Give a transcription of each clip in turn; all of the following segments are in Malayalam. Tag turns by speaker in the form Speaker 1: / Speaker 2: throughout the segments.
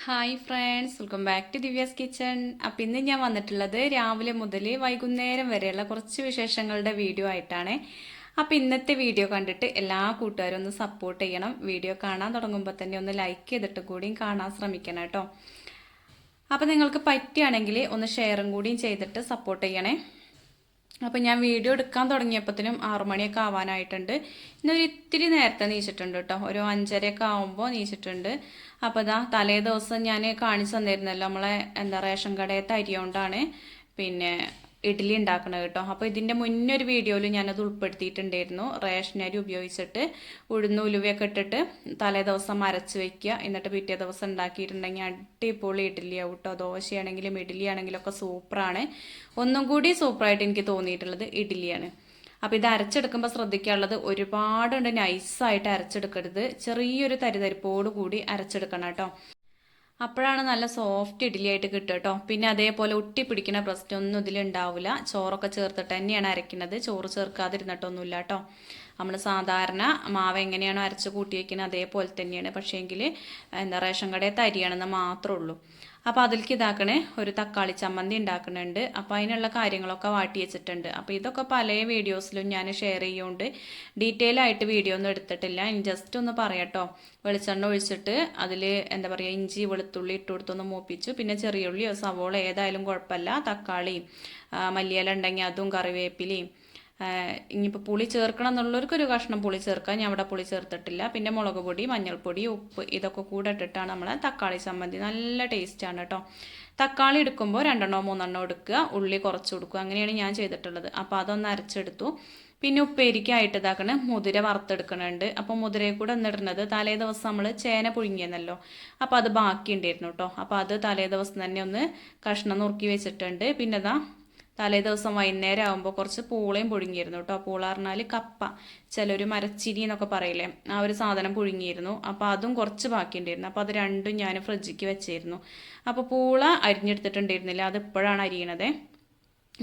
Speaker 1: Hi friends, welcome back to Divya's kitchen. അപ്പം ഇന്ന് ഞാൻ വന്നിട്ടുള്ളത് രാവിലെ മുതൽ വൈകുന്നേരം വരെയുള്ള കുറച്ച് വിശേഷങ്ങളുടെ വീഡിയോ ആയിട്ടാണ്. അപ്പം ഇന്നത്തെ വീഡിയോ കണ്ടിട്ട് എല്ലാ കൂട്ടുകാരും ഒന്ന് സപ്പോർട്ട് ചെയ്യണം. വീഡിയോ കാണാൻ തുടങ്ങുമ്പോൾ തന്നെ ഒന്ന് ലൈക്ക് ചെയ്തിട്ട് കൂടിയും കാണാൻ ശ്രമിക്കണം കേട്ടോ. അപ്പം നിങ്ങൾക്ക് പറ്റുകയാണെങ്കിൽ ഒന്ന് ഷെയറും കൂടിയും ചെയ്തിട്ട് സപ്പോർട്ട് ചെയ്യണേ. അപ്പം ഞാൻ വീഡിയോ എടുക്കാൻ തുടങ്ങിയപ്പോഴത്തേനും 6 മണിയൊക്കെ ആവാനായിട്ടുണ്ട്. ഇന്നൊരു ഇത്തിരി നേരത്തെ നീച്ചിട്ടുണ്ട് കേട്ടോ, ഒരു 5:30 ആവുമ്പോൾ നീച്ചിട്ടുണ്ട്. അപ്പോൾ ഇതാ തലേ ദിവസം ഞാൻ കാണിച്ചു തന്നിരുന്നല്ലോ നമ്മളെ റേഷൻ കടയത്തെ അരി കൊണ്ടാണ് പിന്നെ ഇഡ്ഡലി ഉണ്ടാക്കണത് കേട്ടോ. അപ്പോൾ ഇതിൻ്റെ മുന്നൊരു വീഡിയോയിൽ ഞാനത് ഉൾപ്പെടുത്തിയിട്ടുണ്ടായിരുന്നു. റേഷൻ അരി ഉപയോഗിച്ചിട്ട് ഉഴുന്ന് ഉലുവയൊക്കെ ഇട്ടിട്ട് തലേ ദിവസം അരച്ച് വെക്കുക, എന്നിട്ട് പിറ്റേ ദിവസം ഉണ്ടാക്കിയിട്ടുണ്ടെങ്കിൽ അടിപൊളി ഇഡ്ഡലി ആവും കേട്ടോ. ദോശയാണെങ്കിലും ഇഡ്ഡലി ആണെങ്കിലും ഒക്കെ സൂപ്പറാണ്. ഒന്നും കൂടി സൂപ്പറായിട്ട് എനിക്ക് തോന്നിയിട്ടുള്ളത് ഇഡ്ഡലിയാണ്. അപ്പോൾ ഇത് അരച്ചെടുക്കുമ്പോൾ ശ്രദ്ധിക്കാനുള്ളത് ഒരുപാടുണ്ട് നൈസായിട്ട് അരച്ചെടുക്കരുത്, ചെറിയൊരു തരിതരിപ്പോട് കൂടി അരച്ചെടുക്കണം കേട്ടോ. അപ്പോഴാണ് നല്ല സോഫ്റ്റ് ഇഡ്ഡലി ആയിട്ട് കിട്ടുക കേട്ടോ. പിന്നെ അതേപോലെ ഒട്ടി പിടിക്കുന്ന പ്രശ്നമൊന്നും ഇതിലുണ്ടാവില്ല. ചോറൊക്കെ ചേർത്തിട്ട് തന്നെയാണ് അരയ്ക്കുന്നത്, ചോറ് ചേർക്കാതിരുന്നിട്ടൊന്നുമില്ല കേട്ടോ. നമ്മൾ സാധാരണ മാവ് എങ്ങനെയാണോ അരച്ച് കൂട്ടി വയ്ക്കുന്നത് അതേപോലെ തന്നെയാണ്. പക്ഷേങ്കിൽ റേഷൻ കടയത്തെ അരിയാണെന്ന് മാത്രമേ ഉള്ളൂ. അപ്പോൾ അതിലേക്ക് ഇതാക്കണേ ഒരു തക്കാളി ചമ്മന്തി ഉണ്ടാക്കുന്നുണ്ട്. അപ്പോൾ അതിനുള്ള കാര്യങ്ങളൊക്കെ വാട്ടി വെച്ചിട്ടുണ്ട്. അപ്പോൾ ഇതൊക്കെ പല വീഡിയോസിലും ഞാൻ ഷെയർ ചെയ്യുന്നുണ്ട്. ഡീറ്റെയിൽ ആയിട്ട് വീഡിയോ ഒന്നും എടുത്തിട്ടില്ല. ഇനി ജസ്റ്റ് ഒന്ന് പറയാട്ടോ. വെളിച്ചെണ്ണ ഒഴിച്ചിട്ട് അതിൽ ഇഞ്ചി വെളുത്തുള്ളി ഇട്ട് കൊടുത്തൊന്ന് മൂപ്പിച്ചു. പിന്നെ ചെറിയ ഉള്ളിയോ സവോള ഏതായാലും കുഴപ്പമില്ല, തക്കാളിയും മല്ലിയില ഉണ്ടെങ്കിൽ അതും കറിവേപ്പിലയും. ഇനിയിപ്പോൾ പുളി ചേർക്കണം എന്നുള്ളവർക്കൊരു കഷ്ണം പുളി ചേർക്കാം. ഞാൻ അവിടെ പുളി ചേർത്തിട്ടില്ല. പിന്നെ മുളക് പൊടി, മഞ്ഞൾപ്പൊടി, ഉപ്പ് ഇതൊക്കെ കൂടെ ഇട്ടിട്ടാണ് നമ്മളെ തക്കാളി ചമ്മന്തി. നല്ല ടേസ്റ്റാണ് കേട്ടോ. തക്കാളി എടുക്കുമ്പോൾ 2 3 എടുക്കുക, ഉള്ളി കുറച്ച് കൊടുക്കുക. അങ്ങനെയാണ് ഞാൻ ചെയ്തിട്ടുള്ളത്. അപ്പോൾ അതൊന്ന് അരച്ചെടുത്തു. പിന്നെ ഉപ്പേരിക്കായിട്ട് ഇതാക്കണ മുതിര വറുത്തെടുക്കണുണ്ട്. അപ്പോൾ മുതിരയെ കൂടെ ഒന്നിടുന്നത് തലേ ദിവസം നമ്മൾ ചേന പുഴുങ്ങിയെന്നല്ലോ, അപ്പോൾ അത് ബാക്കി ഉണ്ടായിരുന്നു കേട്ടോ. അപ്പോൾ അത് തലേ ദിവസം തന്നെ ഒന്ന് കഷ്ണം നുറുക്കി വെച്ചിട്ടുണ്ട്. പിന്നെ ഇതാ തലേ ദിവസം വൈകുന്നേരം ആകുമ്പോൾ കുറച്ച് പൂളയും പുഴുങ്ങിയിരുന്നു കേട്ടോ. പൂള പറഞ്ഞാൽ കപ്പ, ചിലർ മരച്ചിരി എന്നൊക്കെ പറയില്ലേ, ആ ഒരു സാധനം പുഴുങ്ങിയിരുന്നു. അപ്പോൾ അതും കുറച്ച് ബാക്കിയുണ്ടായിരുന്നു. അപ്പോൾ അത് രണ്ടും ഞാൻ ഫ്രിഡ്ജിക്ക് വെച്ചിരുന്നു. അപ്പോൾ പൂള അരിഞ്ഞെടുത്തിട്ടുണ്ടായിരുന്നില്ല, അത് ഇപ്പോഴാണ് അരിയണത്.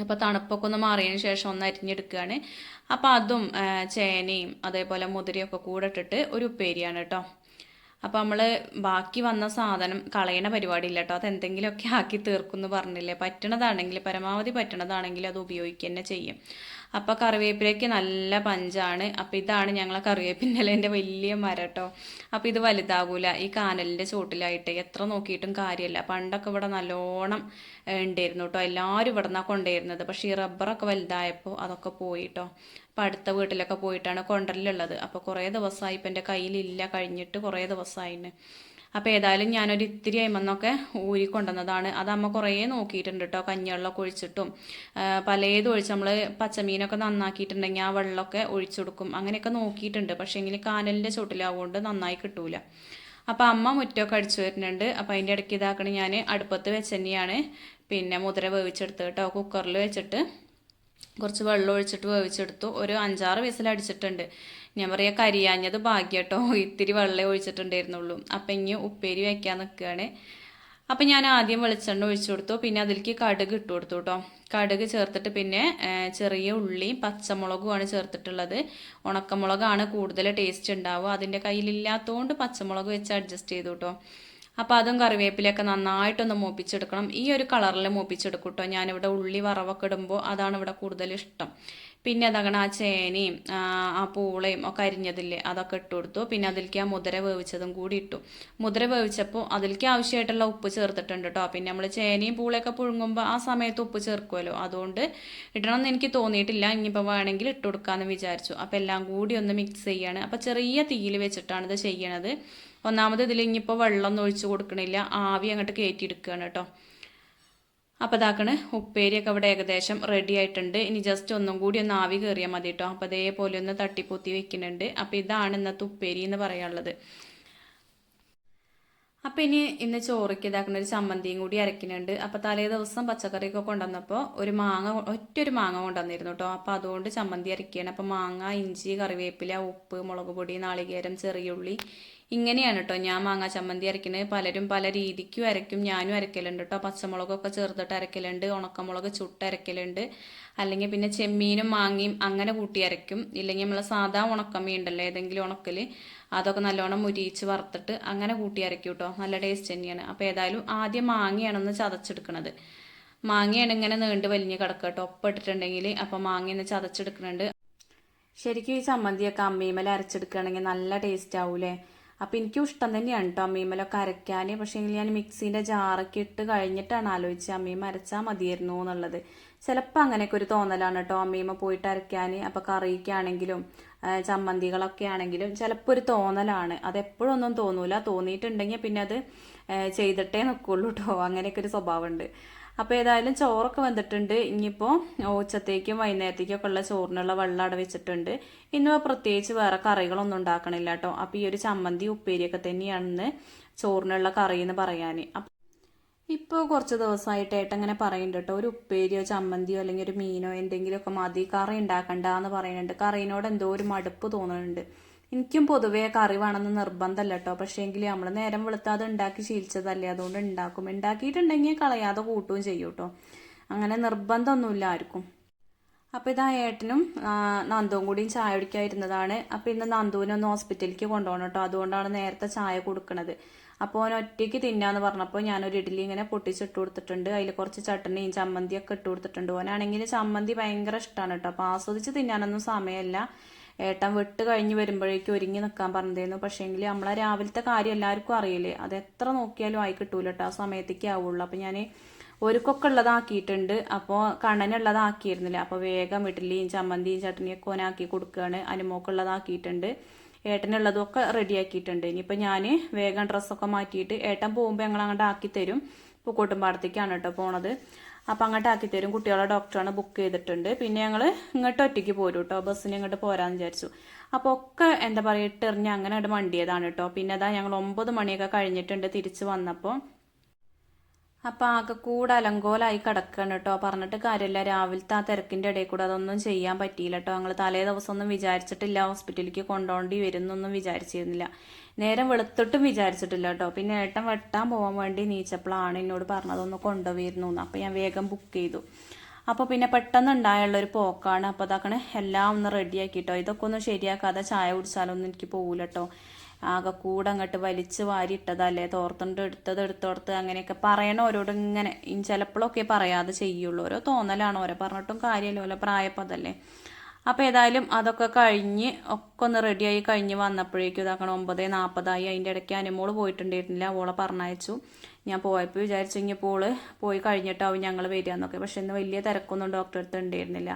Speaker 1: അപ്പോൾ തണുപ്പൊക്കെ ഒന്ന് മാറിയതിന് ശേഷം ഒന്ന് അരിഞ്ഞെടുക്കുകയാണ്. അപ്പോൾ അതും ചേനയും അതേപോലെ മുതിരയൊക്കെ കൂടെ ഇട്ടിട്ട് ഒരു ഉപ്പേരിയാണ് കേട്ടോ. അപ്പോൾ നമ്മൾ ബാക്കി വന്ന സാധനം കളയണ പരിപാടിയില്ല കേട്ടോ. അതെന്തെങ്കിലുമൊക്കെ ആക്കി തീർക്കുമെന്ന് പറഞ്ഞില്ലേ. പറ്റണതാണെങ്കിൽ പരമാവധി പറ്റണതാണെങ്കിൽ അത് ഉപയോഗിക്കുക തന്നെ ചെയ്യും. അപ്പോൾ കറിവേപ്പിലേക്ക് നല്ല പഞ്ചാണ്. അപ്പോൾ ഇതാണ് ഞങ്ങളെ കറിവേപ്പിൻ്റെ വലിയ മരം കേട്ടോ. അപ്പോൾ ഇത് വലുതാകൂല, ഈ കാനലിൻ്റെ ചോട്ടിലായിട്ട് എത്ര നോക്കിയിട്ടും കാര്യമില്ല. പണ്ടൊക്കെ ഇവിടെ നല്ലോണം ഉണ്ടായിരുന്നു കേട്ടോ, എല്ലാവരും ഇവിടെ നിന്നാണ് കൊണ്ടുവരുന്നത്. പക്ഷേ ഈ റബ്ബറൊക്കെ വലുതായപ്പോൾ അതൊക്കെ പോയി കേട്ടോ. അപ്പോൾ അടുത്ത വീട്ടിലൊക്കെ പോയിട്ടാണ് കൊണ്ടുവരലുള്ളത്. അപ്പോൾ കുറേ ദിവസമായി, ഇപ്പം എൻ്റെ കയ്യിലില്ല, കഴിഞ്ഞിട്ട് കുറേ ദിവസമായിന്. അപ്പോൾ ഏതായാലും ഞാനൊരു ഇത്തിരി അയിമെന്നൊക്കെ ഊരി കൊണ്ടുവന്നതാണ്. അത് അമ്മ കുറേ നോക്കിയിട്ടുണ്ട് കേട്ടോ. കഞ്ഞിവെള്ളമൊക്കെ ഒഴിച്ചിട്ടും പലതും ഒഴിച്ച് നമ്മൾ പച്ചമീനൊക്കെ നന്നാക്കിയിട്ടുണ്ടെങ്കിൽ ആ വെള്ളമൊക്കെ ഒഴിച്ചു കൊടുക്കും. അങ്ങനെയൊക്കെ നോക്കിയിട്ടുണ്ട്. പക്ഷേങ്കിൽ കാനലിൻ്റെ ചോട്ടിലാവുകൊണ്ട് നന്നായി കിട്ടൂല. അപ്പോൾ അമ്മ മുറ്റമൊക്കെ അടിച്ചു വരുന്നുണ്ട്. അപ്പോൾ അതിൻ്റെ ഇടയ്ക്ക് ഇതാക്കണ ഞാൻ അടുപ്പത്ത് വെച്ച് തന്നെയാണ് പിന്നെ മുതിര വേവിച്ചെടുത്ത് കേട്ടോ. കുക്കറിൽ വെച്ചിട്ട് കുറച്ച് വെള്ളം ഒഴിച്ചിട്ട് വേവിച്ചെടുത്തു. ഒരു 5-6 വിസിലടിച്ചിട്ടുണ്ട്. ഞാൻ പറയാം കരിയാഞ്ഞത് ഭാഗ്യം കേട്ടോ, ഇത്തിരി വെള്ളം ഒഴിച്ചിട്ടുണ്ടായിരുന്നുള്ളൂ. അപ്പം ഇനി ഉപ്പേരി വയ്ക്കാൻ നിൽക്കുകയാണ്. അപ്പം ഞാൻ ആദ്യം വെളിച്ചെണ്ണ ഒഴിച്ചു കൊടുത്തു. പിന്നെ അതിലേക്ക് കടുക് ഇട്ട് കൊടുത്തു കേട്ടോ. കടുക് ചേർത്തിട്ട് പിന്നെ ചെറിയ ഉള്ളിയും പച്ചമുളകുമാണ് ചേർത്തിട്ടുള്ളത്. ഉണക്കമുളകാണ് കൂടുതൽ ടേസ്റ്റ് ഉണ്ടാവുക. അതിൻ്റെ കയ്യിലില്ലാത്തതുകൊണ്ട് പച്ചമുളക് വെച്ച് അഡ്ജസ്റ്റ് ചെയ്തു കേട്ടോ. അപ്പോൾ അതും കറിവേപ്പിലൊക്കെ നന്നായിട്ടൊന്ന് മൂപ്പിച്ചെടുക്കണം. ഈ ഒരു കളറിൽ മൂപ്പിച്ചെടുക്കും കേട്ടോ. ഞാനിവിടെ ഉള്ളി വറവൊക്കെ ഇടുമ്പോൾ അതാണ് ഇവിടെ കൂടുതൽ ഇഷ്ടം. പിന്നെ അതങ്ങനെ ആ ചേനയും ആ പൂളയും ഒക്കെ അരിഞ്ഞതില്ലേ അതൊക്കെ ഇട്ട് കൊടുത്തു. പിന്നെ അതിലേക്ക് ആ മുതിര വേവിച്ചതും കൂടി ഇട്ടു. മുതിര വേവിച്ചപ്പോൾ അതിലേക്ക് ആവശ്യമായിട്ടുള്ള ഉപ്പ് ചേർത്തിട്ടുണ്ട് കേട്ടോ. പിന്നെ നമ്മൾ ചേനയും പൂളയൊക്കെ പുഴുങ്ങുമ്പോൾ ആ സമയത്ത് ഉപ്പ് ചേർക്കുമല്ലോ, അതുകൊണ്ട് ഇടണമെന്ന് എനിക്ക് തോന്നിയിട്ടില്ല. ഇനിയിപ്പോൾ വേണമെങ്കിൽ ഇട്ട് കൊടുക്കാമെന്ന് വിചാരിച്ചു. അപ്പോൾ എല്ലാം കൂടി ഒന്ന് മിക്സ് ചെയ്യാണ്. അപ്പോൾ ചെറിയ തീയിൽ വെച്ചിട്ടാണ് ഇത് ചെയ്യണത്. ഒന്നാമത് ഇതിൽ ഇനിയിപ്പോൾ വെള്ളമൊന്നും ഒഴിച്ചു കൊടുക്കണില്ല, ആവി അങ്ങോട്ട് കയറ്റിയെടുക്കുകയാണ് കേട്ടോ. അപ്പോൾ ഇതാക്കണ് ഉപ്പേരിയൊക്കെ ഇവിടെ ഏകദേശം റെഡി ആയിട്ടുണ്ട്. ഇനി ജസ്റ്റ് ഒന്നും കൂടി ഒന്ന് ആവി കയറിയാൽ മതി കേട്ടോ. അപ്പോൾ അതേപോലെ ഒന്ന് തട്ടിപ്പൊത്തി വെക്കുന്നുണ്ട്. അപ്പോൾ ഇതാണ് ഇന്നത്തെ ഉപ്പേരി എന്ന് പറയാനുള്ളത്. അപ്പോൾ ഇന്ന് ചോറയ്ക്ക് ഇതാക്കുന്ന ഒരു ചമ്മന്തിയും കൂടി അരയ്ക്കുന്നുണ്ട്. അപ്പോൾ തലേ ദിവസം പച്ചക്കറിയൊക്കെ കൊണ്ടുവന്നപ്പോൾ ഒറ്റൊരു മാങ്ങ കൊണ്ടുവന്നിരുന്നു കേട്ടോ. അപ്പോൾ അതുകൊണ്ട് ചമ്മന്തി അരയ്ക്കുകയാണ്. അപ്പോൾ മാങ്ങ, ഇഞ്ചി, കറിവേപ്പില, ഉപ്പ്, മുളക് പൊടി, നാളികേരം, ചെറിയുള്ളി ഇങ്ങനെയാണ് കേട്ടോ ഞാൻ മാങ്ങാ ചമ്മന്തി അരയ്ക്കുന്നത്. പലരും പല രീതിക്കും അരയ്ക്കും, ഞാനും അരയ്ക്കലുണ്ട് കേട്ടോ. പച്ചമുളകൊക്കെ ചേർത്തിട്ട് അരയ്ക്കലുണ്ട്, ഉണക്കമുളക് ചുട്ട് അരയ്ക്കലുണ്ട്, അല്ലെങ്കിൽ പിന്നെ ചെമ്മീനും മാങ്ങയും അങ്ങനെ കൂട്ടി അരയ്ക്കും. ഇല്ലെങ്കിൽ നമ്മൾ സാധാ ഉണക്കമീൻ ഉണ്ടല്ലോ ഏതെങ്കിലും ഉണക്കൽ, അതൊക്കെ നല്ലോണം മുരിയിച്ച് വറുത്തിട്ട് അങ്ങനെ കൂട്ടി അരയ്ക്കും കേട്ടോ. നല്ല ടേസ്റ്റ് തന്നെയാണ്. അപ്പോൾ ഏതായാലും ആദ്യം മാങ്ങയാണൊന്ന് ചതച്ചെടുക്കണത്. മാങ്ങയാണ് ഇങ്ങനെ നീണ്ട് വലിഞ്ഞ് കിടക്കുക കേട്ടോ ഒപ്പം ഇട്ടിട്ടുണ്ടെങ്കിൽ. അപ്പോൾ മാങ്ങയൊന്ന് ചതച്ചെടുക്കുന്നുണ്ട്. ശരിക്കും ഈ ചമ്മന്തിയൊക്കെ അമ്മീമല അരച്ചെടുക്കുകയാണെങ്കിൽ നല്ല ടേസ്റ്റ് ആവൂലേ. അപ്പം എനിക്കും ഇഷ്ടം തന്നെയാണ് കേട്ടോ അമ്മീമലൊക്കെ അരയ്ക്കാൻ. പക്ഷേ ഞാൻ മിക്സീൻ്റെ ജാറൊക്കെ ഇട്ട് കഴിഞ്ഞിട്ടാണ് ആലോചിച്ചത് അമ്മീമ അരച്ചാൽ മതിയായിരുന്നു എന്നുള്ളത്. ചിലപ്പോൾ അങ്ങനെയൊക്കെ ഒരു തോന്നലാണ് കേട്ടോ അമ്മീമ പോയിട്ട് അരയ്ക്കാൻ. അപ്പോൾ കറിക്കാണെങ്കിലും ചമ്മന്തികളൊക്കെ ആണെങ്കിലും ചിലപ്പോൾ ഒരു തോന്നലാണ്. അതെപ്പോഴും ഒന്നും തോന്നൂല. തോന്നിയിട്ടുണ്ടെങ്കിൽ പിന്നെ അത് ചെയ്തിട്ടേ നിൽക്കുള്ളൂ കേട്ടോ. അങ്ങനെയൊക്കെ ഒരു സ്വഭാവമുണ്ട്. അപ്പോൾ ഏതായാലും ചോറൊക്കെ വന്നിട്ടുണ്ട്. ഇനിയിപ്പോൾ ഉച്ചത്തേക്കും വൈകുന്നേരത്തേക്കൊക്കെ ഉള്ള ചോറിനുള്ള വെള്ളം അവിടെ വെച്ചിട്ടുണ്ട്. ഇന്നിപ്പോൾ പ്രത്യേകിച്ച് വേറെ കറികളൊന്നും ഉണ്ടാക്കണില്ല കേട്ടോ. അപ്പോൾ ഈ ഒരു ചമ്മന്തി ഉപ്പേരിയൊക്കെ തന്നെയാണ് ചോറിനുള്ള കറി എന്ന് പറയാൻ. ഇപ്പോൾ കുറച്ച് ദിവസമായിട്ട് ഏട്ടങ്ങനെ പറയുന്നുണ്ട് കേട്ടോ, ഒരു ഉപ്പേരിയോ ചമ്മന്തിയോ അല്ലെങ്കിൽ ഒരു മീനോ എന്തെങ്കിലുമൊക്കെ മതി, കറി ഉണ്ടാക്കണ്ട എന്ന് പറയുന്നുണ്ട്. കറീനോട് എന്തോ ഒരു മടുപ്പ് തോന്നുന്നുണ്ട്. എനിക്കും പൊതുവേ കറി വേണമെന്ന് നിർബന്ധമല്ല കേട്ടോ. പക്ഷേ എങ്കിൽ നമ്മൾ നേരം വെളുത്താതെ ഉണ്ടാക്കി ശീലിച്ചതല്ലേ, അതുകൊണ്ട് ഉണ്ടാക്കും. ഉണ്ടാക്കിയിട്ടുണ്ടെങ്കിൽ കളയാതെ കൂട്ടുകയും ചെയ്യും കേട്ടോ. അങ്ങനെ നിർബന്ധമൊന്നുമില്ല ആർക്കും. അപ്പോൾ ഇതാ ഏട്ടനും നന്ദുവും കൂടിയും ചായ കുടിക്കാതിരുന്നതാണ്. അപ്പോൾ ഇന്ന് നന്ദുവിനൊന്ന് ഹോസ്പിറ്റലിലേക്ക് കൊണ്ടുപോകണം കേട്ടോ. അതുകൊണ്ടാണ് നേരത്തെ ചായ കൊടുക്കുന്നത്. അപ്പോൾ അവൻ ഒറ്റയ്ക്ക് തിന്നാന്ന് പറഞ്ഞപ്പോൾ ഞാനൊരു ഇഡ്ഡലി ഇങ്ങനെ പൊട്ടിച്ചിട്ട് കൊടുത്തിട്ടുണ്ട്. അതിൽ കുറച്ച് ചട്ടണിയും ചമ്മന്തിയൊക്കെ ഇട്ട് കൊടുത്തിട്ടുണ്ട്. ഓനാണെങ്കിൽ ചമ്മന്തി ഭയങ്കര ഇഷ്ടമാണ് കേട്ടോ. അപ്പോൾ ആസ്വദിച്ച് തിന്നാനൊന്നും സമയമല്ല. ഏട്ടൻ വിട്ട് കഴിഞ്ഞ് വരുമ്പോഴേക്കും ഒരുങ്ങി നിൽക്കാൻ പറഞ്ഞിരുന്നു. പക്ഷേങ്കിൽ നമ്മളെ രാവിലത്തെ കാര്യം എല്ലാവർക്കും അറിയില്ലേ, അത് എത്ര നോക്കിയാലും ആയി കിട്ടൂല കേട്ടോ. ആ സമയത്തേക്ക് ആവുള്ളൂ. അപ്പോൾ ഞാൻ ഒരുക്കൊക്കെ ഉള്ളതാക്കിയിട്ടുണ്ട്. അപ്പോൾ കണ്ണനുള്ളതാക്കിയിരുന്നില്ല. അപ്പോൾ വേഗം ഇഡ്ഡലിയും ചമ്മന്തിയും ചട്നിയൊക്കെ ഓനാക്കി കൊടുക്കുകയാണ്. അനുമോക്കുള്ളതാക്കിയിട്ടുണ്ട്. ഏട്ടനുള്ളതും ഒക്കെ റെഡിയാക്കിയിട്ടുണ്ട്. ഇനിയിപ്പോൾ ഞാൻ വേഗം ഡ്രസ്സൊക്കെ മാറ്റിയിട്ട് ഏട്ടൻ പോകുമ്പോൾ ഞങ്ങൾ അങ്ങോട്ട് ആക്കി തരും. പൂക്കോട്ടുംപാടത്തേക്കാണ് കേട്ടോ പോണത്. അപ്പം അങ്ങോട്ട് ആക്കി തരും. കുട്ടികളെ ഡോക്ടറാണ് ബുക്ക് ചെയ്തിട്ടുണ്ട്. പിന്നെ ഞങ്ങൾ ഇങ്ങോട്ട് ഒറ്റയ്ക്ക് പോരും കേട്ടോ. ബസ്സിന് ഇങ്ങോട്ട് പോരാന്ന് വിചാരിച്ചു. അപ്പോൾ ഒക്കെ എന്താ പറയുക ഇട്ടെറിഞ്ഞ് അങ്ങനെ അങ്ങോട്ട് മണ്ടിയതാണ് കേട്ടോ. പിന്നെ അതാ ഞങ്ങൾ 9 മണിയൊക്കെ കഴിഞ്ഞിട്ടുണ്ട് തിരിച്ച് വന്നപ്പോൾ. അപ്പം ആകെ കൂടെ അലങ്കോലായി കിടക്കണം കേട്ടോ. പറഞ്ഞിട്ട് കാര്യമില്ല, രാവിലത്തെ ആ തിരക്കിൻ്റെ ഇടയിൽ കൂടെ അതൊന്നും ചെയ്യാൻ പറ്റിയില്ല കേട്ടോ. ഞങ്ങൾ തലേ ദിവസം ഒന്നും വിചാരിച്ചിട്ടില്ല ഹോസ്പിറ്റലിലേക്ക് കൊണ്ടുപോകേണ്ടി വരുന്നൊന്നും വിചാരിച്ചിരുന്നില്ല. നേരം വെളുത്തിട്ടും വിചാരിച്ചിട്ടില്ല കേട്ടോ. പിന്നെ ഏട്ടൻ വെട്ടാൻ പോകാൻ വേണ്ടി നീച്ചപ്പോഴാണ് എന്നോട് പറഞ്ഞതൊന്ന് കൊണ്ടുപോയിരുന്നു എന്ന്. അപ്പോൾ ഞാൻ വേഗം ബുക്ക് ചെയ്തു. അപ്പോൾ പിന്നെ പെട്ടെന്ന് ഉണ്ടായുള്ളൊരു പോക്കാണ്. അപ്പോൾ അതാക്കണേ എല്ലാം ഒന്ന് റെഡിയാക്കിട്ടോ. ഇതൊക്കെ ഒന്ന് ശരിയാക്കാതെ ചായ കുടിച്ചാലൊന്നും എനിക്ക് പോകില്ല കേട്ടോ. ആകെ കൂടെ അങ്ങോട്ട് വലിച്ച് വാരിയിട്ടതല്ലേ, തോർത്തുണ്ട് എടുത്തോർത്ത് അങ്ങനെയൊക്കെ പറയണം ഓരോട്. ഇങ്ങനെ ചിലപ്പോഴൊക്കെ പറയാതെ ചെയ്യുള്ളൂ. ഓരോ തോന്നലാണ്, ഓരോ പറഞ്ഞിട്ടും കാര്യമല്ലോ, ഓരോ പ്രായപ്പതല്ലേ. അപ്പോൾ ഏതായാലും അതൊക്കെ കഴിഞ്ഞ് ഒക്കെ ഒന്ന് റെഡിയായി കഴിഞ്ഞ് വന്നപ്പോഴേക്കും ഇതാക്കണം 9:40 അതിൻ്റെ ഇടയ്ക്ക് അനുമോള് പോയിട്ടുണ്ടായിരുന്നില്ല. ഓളെ പറഞ്ഞയച്ചു. ഞാൻ പോയപ്പോൾ വിചാരിച്ചു കഴിഞ്ഞപ്പോൾ പോയി കഴിഞ്ഞിട്ടാവും ഞങ്ങൾ വരിക എന്നൊക്കെ. പക്ഷെ ഇന്ന് വലിയ തിരക്കൊന്നും ഡോക്ടറെ അടുത്ത് ഉണ്ടായിരുന്നില്ല.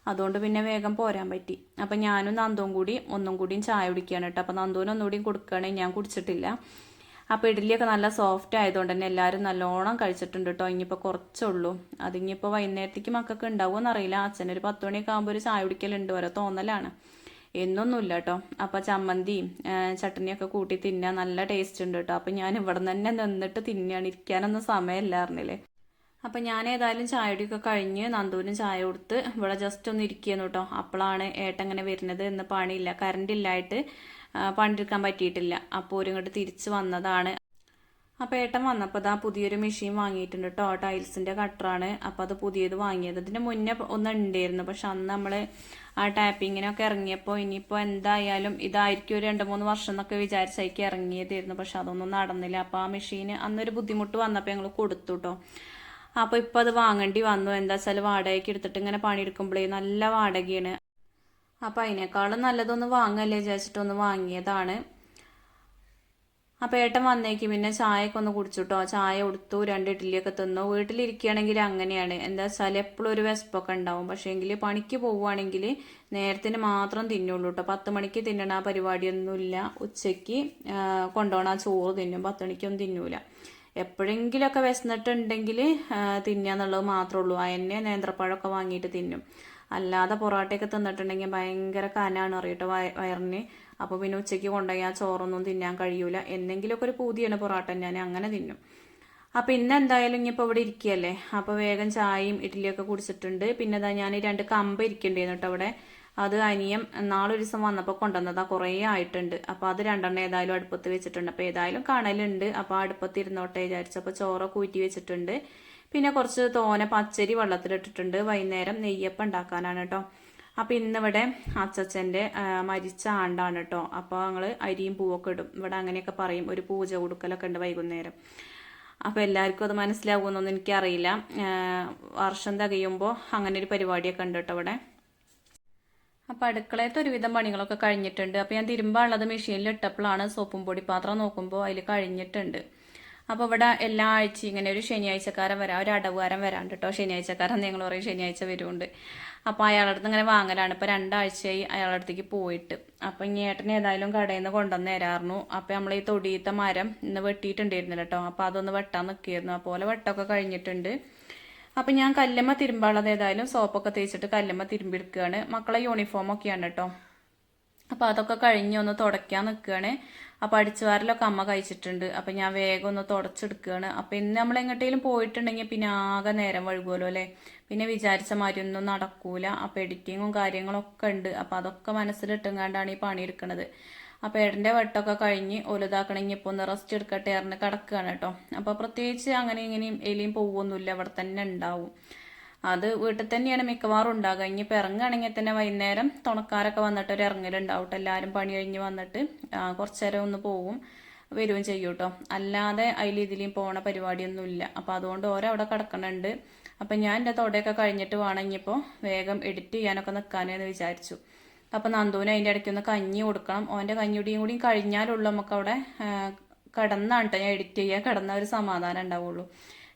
Speaker 1: അതുകൊണ്ട് പിന്നെ വേഗം പോരാൻ പറ്റി. അപ്പം ഞാനും നന്ദുവും കൂടി ഒന്നും കൂടിയും ചായ കുടിക്കുകയാണ് കേട്ടോ. അപ്പം നന്ദുവിന് ഒന്നുകൂടിയും കൊടുക്കുകയാണെങ്കിൽ ഞാൻ കുടിച്ചിട്ടില്ല. അപ്പോൾ ഇഡ്ഡലിയൊക്കെ നല്ല സോഫ്റ്റ് ആയതുകൊണ്ട് തന്നെ എല്ലാവരും നല്ലോണം കഴിച്ചിട്ടുണ്ട് കേട്ടോ. ഇനിയിപ്പോൾ കുറച്ചുള്ളൂ. അതിനിപ്പോൾ വൈകുന്നേരത്തേക്ക് മക്കൾക്ക് ഉണ്ടാവുമെന്ന് അറിയില്ല. അച്ഛനൊരു 10 മണിയൊക്കെ ആകുമ്പോൾ ഒരു ചായ കുടിക്കലുണ്ട്, ഓരോ തോന്നലാണ്. എന്നൊന്നുമില്ല കേട്ടോ. അപ്പോൾ ചമ്മന്തിയും ചട്നിയൊക്കെ കൂട്ടി തിന്നാൻ നല്ല ടേസ്റ്റ് ഉണ്ട് കേട്ടോ. അപ്പം ഞാൻ ഇവിടെ തന്നെ നിന്നിട്ട് തിന്നാണ്, ഇരിക്കാനൊന്നും സമയമില്ല അറിഞ്ഞില്ലേ. അപ്പം ഞാൻ ഏതായാലും ചായയുടെയൊക്കെ കഴിഞ്ഞ് നന്ദുവിനും ചായ കൊടുത്ത് ഇവിടെ ജസ്റ്റ് ഒന്ന് ഇരിക്കുന്നു കേട്ടോ. അപ്പോഴാണ് ഏട്ടങ്ങനെ വരുന്നത്. ഇന്ന് പണിയില്ല, കറണ്ട് ഇല്ലായിട്ട് പണിയെടുക്കാൻ പറ്റിയിട്ടില്ല. അപ്പോൾ ഒരു ഇങ്ങോട്ട് തിരിച്ച് വന്നതാണ്. അപ്പോൾ ഏട്ടൻ വന്നപ്പോൾ അതാ പുതിയൊരു മെഷീൻ വാങ്ങിയിട്ടുണ്ട് കേട്ടോ. ടൈൽസിൻ്റെ കട്ടറാണ്. അപ്പോൾ അത് പുതിയത് വാങ്ങിയത്. ഇതിന് മുന്നേ ഒന്ന് ഉണ്ടായിരുന്നു. പക്ഷെ അന്ന് നമ്മൾ ആ ടാപ്പിങ്ങിനൊക്കെ ഇറങ്ങിയപ്പോൾ ഇനിയിപ്പോൾ എന്തായാലും ഇതായിരിക്കും ഒരു 2-3 വർഷം എന്നൊക്കെ വിചാരിച്ചേക്ക് ഇറങ്ങിയതായിരുന്നു. പക്ഷെ അതൊന്നും നടന്നില്ല. അപ്പോൾ ആ മെഷീന് അന്നൊരു ബുദ്ധിമുട്ട് വന്നപ്പോൾ ഞങ്ങൾ കൊടുത്തു കേട്ടോ. അപ്പോൾ ഇപ്പോൾ അത് വാങ്ങേണ്ടി വന്നു. എന്താ വെച്ചാൽ വാടകയ്ക്ക് എടുത്തിട്ട് ഇങ്ങനെ പണിയെടുക്കുമ്പോഴേ നല്ല വാടകയാണ്. അപ്പം അതിനേക്കാളും നല്ലതൊന്ന് വാങ്ങല്ലേ വിചാരിച്ചിട്ടൊന്ന് വാങ്ങിയതാണ്. അപ്പോൾ ഏട്ടൻ വന്നേക്ക് പിന്നെ ചായയൊക്കെ ഒന്ന് കുടിച്ചുട്ടോ. ചായ കൊടുത്തു, 2 ഇഡ്ഡലിയൊക്കെ തിന്നു. വീട്ടിലിരിക്കുകയാണെങ്കിൽ അങ്ങനെയാണ്. എന്താ വെച്ചാൽ എപ്പോഴും ഒരു വിശപ്പൊക്കെ ഉണ്ടാവും. പക്ഷേ എങ്കിൽ പണിക്ക് പോവുകയാണെങ്കിൽ നേരത്തിന് മാത്രം തിന്നുള്ളൂ കേട്ടോ. 10 മണിക്ക് തിന്നണ ആ പരിപാടിയൊന്നുമില്ല. ഉച്ചയ്ക്ക് കൊണ്ടുപോകണ ചോറ് തിന്നും, 10 മണിക്കൊന്നും തിന്നൂല. എപ്പോഴെങ്കിലുമൊക്കെ വിശന്നിട്ടുണ്ടെങ്കിൽ തിന്നുക മാത്രമേ ഉള്ളൂ. അതിനെ നേന്ത്രപ്പഴമൊക്കെ വാങ്ങിയിട്ട് തിന്നും. അല്ലാതെ പൊറോട്ടയൊക്കെ തിന്നിട്ടുണ്ടെങ്കിൽ ഭയങ്കര കനാണ് അറിയട്ടോ വയറിന്. അപ്പോൾ പിന്നെ ഉച്ചയ്ക്ക് കൊണ്ടുപോയി ആ ചോറൊന്നും തിന്നാൻ കഴിയൂല. എന്തെങ്കിലുമൊക്കെ ഒരു പൂതിയാണ് പൊറോട്ട, ഞാൻ അങ്ങനെ തിന്നും. അപ്പോൾ ഇന്ന് എന്തായാലും ഇനിയിപ്പോൾ ഇവിടെ ഇരിക്കുകയല്ലേ. അപ്പോൾ വേഗം ചായയും ഇഡ്ഡലിയൊക്കെ കുടിച്ചിട്ടുണ്ട്. പിന്നെ ഞാൻ 2 കമ്പ് ഇരിക്കേണ്ടിയിരുന്നു കേട്ടോ അവിടെ. അത് അനിയം നാളൊരു ദിവസം വന്നപ്പോൾ കൊണ്ടുവന്നതാ, കുറേ ആയിട്ടുണ്ട്. അപ്പോൾ അത് രണ്ടെണ്ണം ഏതായാലും അടുപ്പത്ത് വെച്ചിട്ടുണ്ട്. അപ്പോൾ ഏതായാലും കാണലുണ്ട്, അപ്പോൾ അടുപ്പത്ത് ഇരുന്നോട്ടെ വിചാരിച്ചു. അപ്പോൾ ചോറൊക്കെ ഊറ്റി വെച്ചിട്ടുണ്ട്. പിന്നെ കുറച്ച് തോനെ പച്ചരി വെള്ളത്തിലിട്ടിട്ടുണ്ട്. വൈകുന്നേരം നെയ്യപ്പം ഉണ്ടാക്കാനാണ് കേട്ടോ. അപ്പോൾ ഇന്നിവിടെ അച്ചച്ചൻ്റെ മരിച്ച ആണ്ടാണ് കേട്ടോ. അപ്പോൾ ഞങ്ങൾ അരിയും പൂവൊക്കെ ഇടും. ഇവിടെ അങ്ങനെയൊക്കെ പറയും, ഒരു പൂജ കൊടുക്കലൊക്കെ ഉണ്ട് വൈകുന്നേരം. അപ്പോൾ എല്ലാവർക്കും അത് മനസ്സിലാകുമെന്നൊന്നും എനിക്കറിയില്ല. വർഷം തികയുമ്പോൾ അങ്ങനെ ഒരു പരിപാടിയൊക്കെ ഉണ്ട് കേട്ടോ ഇവിടെ. അപ്പോൾ അടുക്കളയത്തെ ഒരുവിധം പണികളൊക്കെ കഴിഞ്ഞിട്ടുണ്ട്. അപ്പോൾ ഞാൻ തിരുമ്പാനുള്ളത് മെഷീനിൽ ഇട്ടപ്പോഴാണ് സോപ്പും പൊടി പാത്രം നോക്കുമ്പോൾ അതിൽ കഴിഞ്ഞിട്ടുണ്ട്. അപ്പോൾ ഇവിടെ എല്ലാ ആഴ്ചയും ഇങ്ങനെ ഒരു ശനിയാഴ്ചക്കാരൻ വരാം, ഒരു അടവുകാരൻ വരാണ്ട് കേട്ടോ. ശനിയാഴ്ചക്കാരൻ നിങ്ങൾ പറയും, ശനിയാഴ്ച വരുന്നുണ്ട്. അപ്പോൾ അയാളുടെ അടുത്ത് ഇങ്ങനെ വാങ്ങലാണ്. ഇപ്പോൾ 2 ആഴ്ചയായി അയാളുടെ അടുത്തേക്ക് പോയിട്ട്. അപ്പോൾ ഇനി ഏട്ടന് ഏതായാലും കടയിൽ നിന്ന് കൊണ്ടുവന്ന് തരാറുന്നു. അപ്പോൾ നമ്മൾ ഈ തൊടിയത്തെ മരം ഇന്ന് വെട്ടിയിട്ടുണ്ടായിരുന്നില്ല കേട്ടോ. അപ്പോൾ അതൊന്ന് വെട്ടാൻ നിൽക്കിയിരുന്നു. അതുപോലെ വെട്ടമൊക്കെ കഴിഞ്ഞിട്ടുണ്ട്. അപ്പം ഞാൻ കല്ലുമ്മ തിരുമ്പാളത് ഏതായാലും സോപ്പൊക്കെ തേച്ചിട്ട് കല്ലുമ്മ തിരുമ്പിയെടുക്കുകയാണ്. മക്കളെ യൂണിഫോമൊക്കെയാണ് കേട്ടോ. അപ്പോൾ അതൊക്കെ കഴിഞ്ഞ് ഒന്ന് തുടയ്ക്കാൻ നിൽക്കുകയാണ്. അപ്പോൾ അടിച്ചുവാരലൊക്കെ അമ്മ കഴിച്ചിട്ടുണ്ട്. അപ്പം ഞാൻ വേഗം ഒന്ന് തുടച്ചെടുക്കുകയാണ്. അപ്പം ഇന്ന് നമ്മൾ എങ്ങോട്ടെങ്കിലും പോയിട്ടുണ്ടെങ്കിൽ പിന്നെ ആകെ നേരം വഴുകുമല്ലോ അല്ലേ. പിന്നെ വിചാരിച്ച മാതിരി ഒന്നും നടക്കൂല. അപ്പോൾ എഡിറ്റിങ്ങും കാര്യങ്ങളൊക്കെ ഉണ്ട്. അപ്പോൾ അതൊക്കെ മനസ്സിലിട്ടുങ്ങാണ്ടാണ് ഈ പണിയെടുക്കുന്നത്. അപ്പോൾ ഏട്ടൻ്റെ വെട്ടമൊക്കെ കഴിഞ്ഞ് ഒലുതാക്കണമെങ്കിൽ ഇപ്പോൾ ഒന്ന് റെസ്റ്റ് എടുക്കട്ടെ പറഞ്ഞ് കിടക്കുകയാണ് കേട്ടോ. അപ്പോൾ പ്രത്യേകിച്ച് അങ്ങനെ ഇങ്ങനെയും എലിയും പോവൊന്നുമില്ല, അവിടെ തന്നെ ഉണ്ടാവും. അത് വീട്ടിൽ തന്നെയാണ് മിക്കവാറും ഉണ്ടാകുക. ഇനിയിപ്പോൾ ഇറങ്ങുകയാണെങ്കിൽ തന്നെ വൈകുന്നേരം തുണക്കാരൊക്കെ വന്നിട്ട് ഒരു ഇറങ്ങലുണ്ടാവും. എല്ലാവരും പണി കഴിഞ്ഞ് വന്നിട്ട് കുറച്ച് നേരം ഒന്ന് പോവും, വരികയും ചെയ്യും കേട്ടോ. അല്ലാതെ അതിൽ ഇതിലും പോണ പരിപാടിയൊന്നുമില്ല. അപ്പോൾ അതുകൊണ്ട് ഓരോ അവിടെ കിടക്കണുണ്ട്. അപ്പം ഞാൻ എൻ്റെ തൊടയൊക്കെ കഴിഞ്ഞിട്ട് വേണം ഇനിയിപ്പോൾ വേഗം എഡിറ്റ് ചെയ്യാനൊക്കെ നിൽക്കാനെന്ന് വിചാരിച്ചു. അപ്പം നന്ദുവിന് അതിൻ്റെ ഇടയ്ക്കൊന്ന് കഞ്ഞി കൊടുക്കണം. ഓൻ്റെ കഞ്ഞിയുടെയും കൂടിയും കഴിഞ്ഞാലുള്ളൂ നമുക്ക് അവിടെ കിടന്നാണ് കേട്ടോ ഞാൻ എഡിറ്റ് ചെയ്യുക. കിടന്ന ഒരു സമാധാനം ഉണ്ടാവുള്ളൂ.